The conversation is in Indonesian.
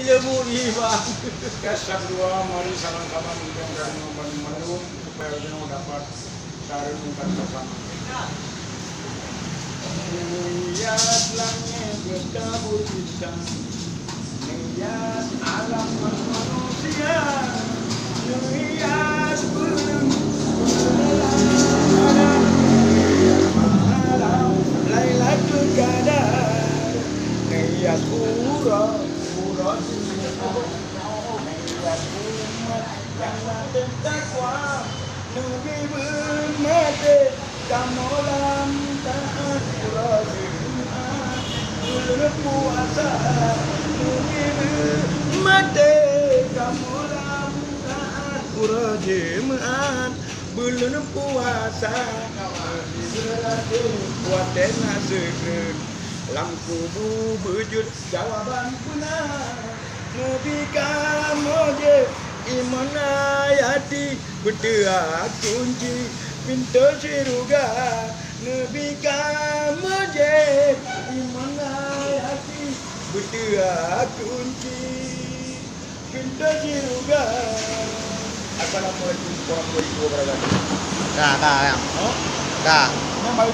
ilmu iman. Yang kedua, mari sama-sama mendengarkan menu supaya kita dapat renungkan bersama. Niat langit bertabur bintang, niat alam manusia, niat belum malam Lailatul Qadar, niat pura niat umat yang bertakwa, Nabi bermati kamolam taat Rasulullah bulan puasa, Nabi bermati kamolam taat Rasulullah bulan puasa, berarti kuatin segera lam kubu wujud jawaban benar. Nabi kamu je iman ayati berdoa kunci pintu surga. Nabi kamu je iman ayati berdoa kunci pintu surga. Assalamualaikum warahmatullahi wabarakatuh. Kak, yang. Oh, Kak. memang